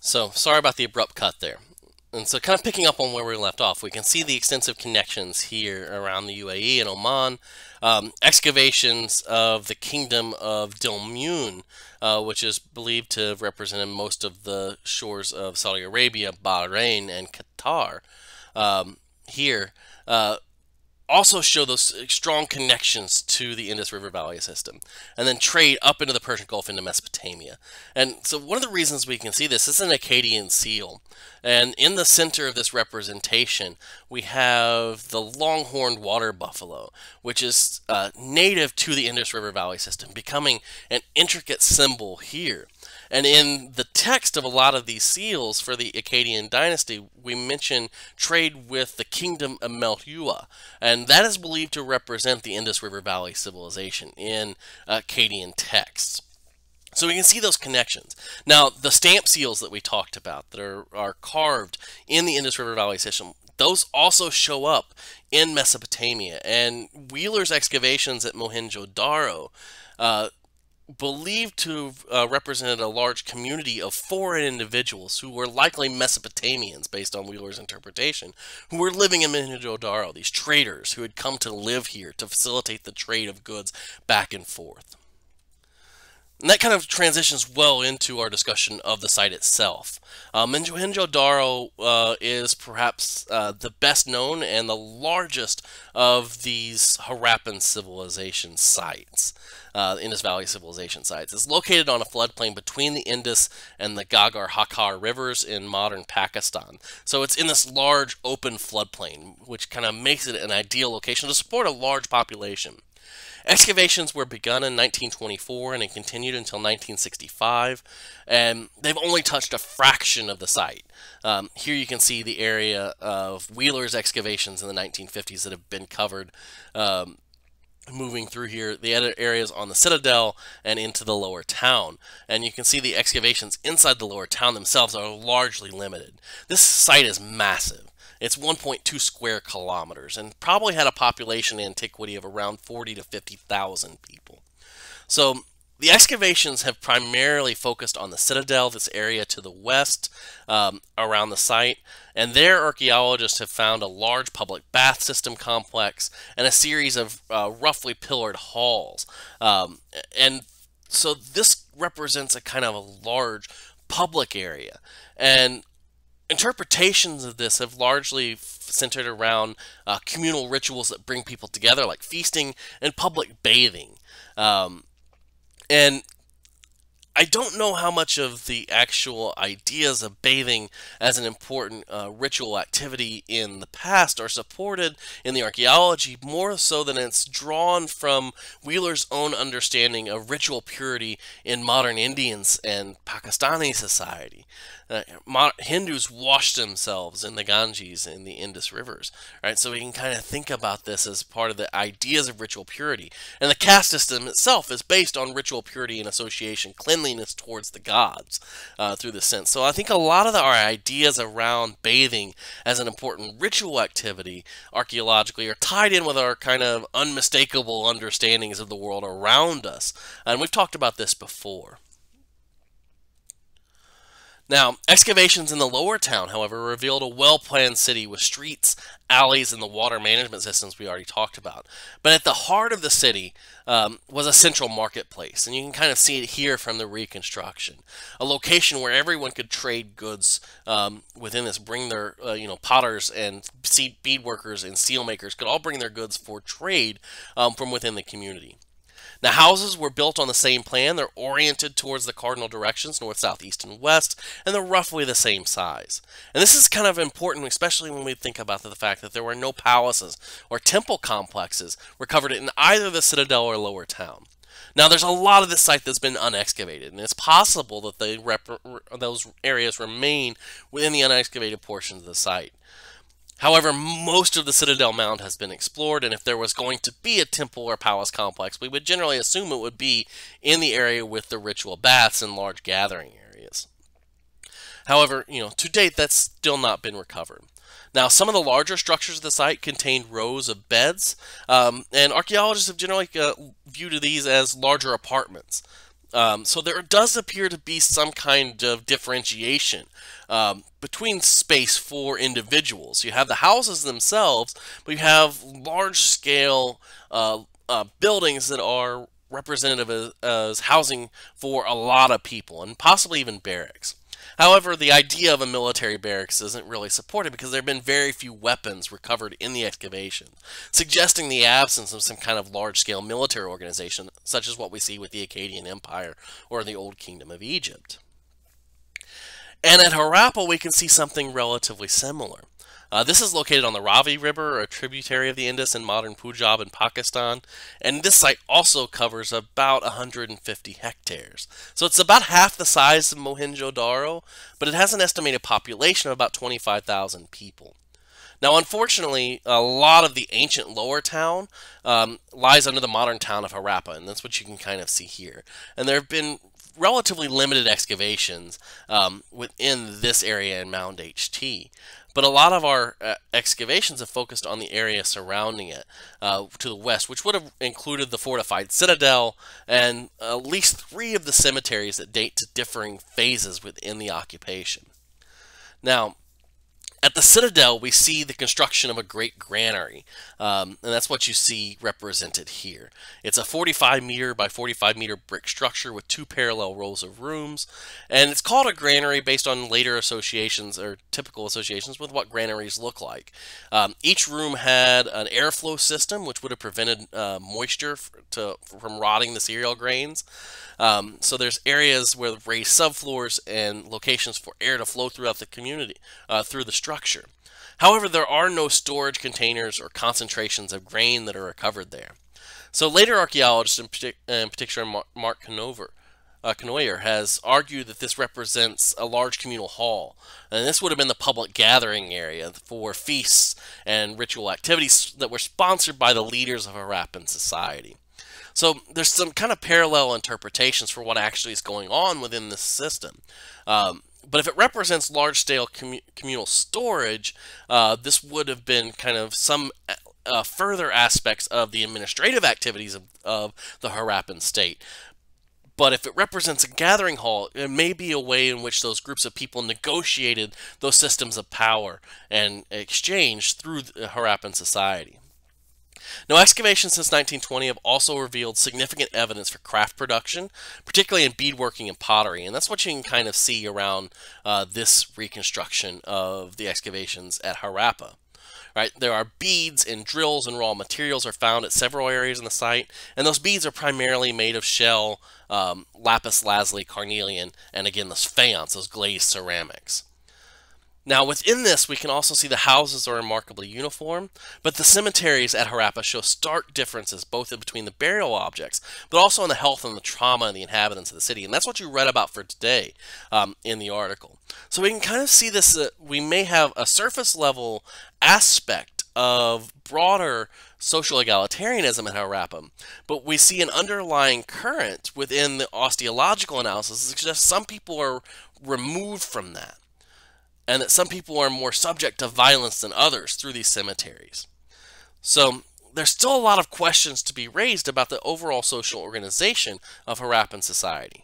So, sorry about the abrupt cut there. And so, kind of picking up on where we left off, we can see the extensive connections here around the UAE and Oman, excavations of the kingdom of Dilmun, which is believed to have represented most of the shores of Saudi Arabia, Bahrain, and Qatar. Here, also show those strong connections to the Indus River Valley system, and then trade up into the Persian Gulf into Mesopotamia. And so one of the reasons we can see this is an Akkadian seal. And in the center of this representation, we have the longhorned water buffalo, which is native to the Indus River Valley system, becoming an intricate symbol here. And in the text of a lot of these seals for the Akkadian dynasty, we mention trade with the kingdom of Melhua, and that is believed to represent the Indus River Valley civilization in Akkadian texts. So we can see those connections. Now, the stamp seals that we talked about that are carved in the Indus River Valley system, those also show up in Mesopotamia. And Wheeler's excavations at Mohenjo Daro believed to have represented a large community of foreign individuals who were likely Mesopotamians, based on Wheeler's interpretation, who were living in Mohenjo-Daro, these traders who had come to live here to facilitate the trade of goods back and forth. And that kind of transitions well into our discussion of the site itself. Mohenjo-Daro is perhaps the best known and the largest of these Harappan civilization sites, Indus Valley civilization sites. It's located on a floodplain between the Indus and the Ghaggar-Hakar rivers in modern Pakistan. So it's in this large open floodplain, which kind of makes it an ideal location to support a large population. Excavations were begun in 1924 and it continued until 1965, and they've only touched a fraction of the site. Here you can see the area of Wheeler's excavations in the 1950s that have been covered. Moving through here, the other areas on the citadel and into the lower town. And you can see the excavations inside the lower town themselves are largely limited. This site is massive. It's 1.2 square kilometers and probably had a population in antiquity of around 40 to 50,000 people. So the excavations have primarily focused on the citadel, this area to the west around the site, and there archaeologists have found a large public bath system complex and a series of roughly pillared halls. And so this represents a kind of a large public area, and interpretations of this have largely centered around communal rituals that bring people together, like feasting and public bathing. And I don't know how much of the actual ideas of bathing as an important ritual activity in the past are supported in the archaeology, more so than it's drawn from Wheeler's own understanding of ritual purity in modern Indians and Pakistani society. Hindus wash themselves in the Ganges in the Indus rivers, right? So we can kind of think about this as part of the ideas of ritual purity. And the caste system itself is based on ritual purity and association, cleanliness towards the gods through the sense. So I think a lot of our ideas around bathing as an important ritual activity archaeologically are tied in with our kind of unmistakable understandings of the world around us. And we've talked about this before. Now, excavations in the lower town, however, revealed a well-planned city with streets, alleys, and the water management systems we already talked about. But at the heart of the city was a central marketplace, and you can kind of see it here from the reconstruction. A location where everyone could trade goods within this, bring their, potters and bead workers and steel makers could all bring their goods for trade from within the community. Now, houses were built on the same plan. They're oriented towards the cardinal directions, north, south, east, and west, and they're roughly the same size. And this is kind of important, especially when we think about the fact that there were no palaces or temple complexes recovered in either the citadel or lower town. Now, there's a lot of this site that's been unexcavated, and it's possible that those areas remain within the unexcavated portions of the site. However, most of the Citadel Mound has been explored, and if there was going to be a temple or palace complex, we would generally assume it would be in the area with the ritual baths and large gathering areas. However, to date, that's still not been recovered. Now, some of the larger structures of the site contained rows of beds, and archaeologists have generally viewed these as larger apartments. So there does appear to be some kind of differentiation between space for individuals. You have the houses themselves, but you have large-scale buildings that are representative as housing for a lot of people, and possibly even barracks. However, the idea of a military barracks isn't really supported because there have been very few weapons recovered in the excavation, suggesting the absence of some kind of large-scale military organization, such as what we see with the Akkadian Empire or the Old Kingdom of Egypt. And at Harappa, we can see something relatively similar. This is located on the Ravi River, a tributary of the Indus in modern Punjab in Pakistan, and this site also covers about 150 hectares. So it's about half the size of Mohenjo Daro, but it has an estimated population of about 25,000 people. Now, unfortunately, a lot of the ancient lower town lies under the modern town of Harappa, and that's what you can kind of see here. And there have been relatively limited excavations within this area in Mound HT. But a lot of our excavations have focused on the area surrounding it to the west, which would have included the fortified citadel and at least 3 of the cemeteries that date to differing phases within the occupation. Now, at the citadel, we see the construction of a great granary, and that's what you see represented here. It's a 45 meter by 45 meter brick structure with 2 parallel rows of rooms, and it's called a granary based on later associations or typical associations with what granaries look like. Each room had an airflow system which would have prevented moisture from rotting the cereal grains. So there's areas with raised subfloors and locations for air to flow throughout the community, through the structure. However, there are no storage containers or concentrations of grain that are recovered there. So later archaeologists, in particular Mark Knoyer, has argued that this represents a large communal hall, and this would have been the public gathering area for feasts and ritual activities that were sponsored by the leaders of Harappan society. So there's some kind of parallel interpretations for what actually is going on within this system. But if it represents large-scale communal storage, this would have been kind of some further aspects of the administrative activities of the Harappan state. But if it represents a gathering hall, it may be a way in which those groups of people negotiated those systems of power and exchange through the Harappan society. Now, excavations since 1920 have also revealed significant evidence for craft production, particularly in beadworking and pottery, and that's what you can kind of see around this reconstruction of the excavations at Harappa. Right, there are beads and drills and raw materials are found at several areas in the site, and those beads are primarily made of shell, lapis lazuli, carnelian, and again, those faience, those glazed ceramics. Now, within this, we can also see the houses are remarkably uniform, but the cemeteries at Harappa show stark differences both in between the burial objects, but also in the health and the trauma of the inhabitants of the city. And that's what you read about for today in the article. So we can kind of see this, we may have a surface level aspect of broader social egalitarianism at Harappa, but we see an underlying current within the osteological analysis that suggests some people are removed from that, and that some people are more subject to violence than others through these cemeteries. So there's still a lot of questions to be raised about the overall social organization of Harappan society.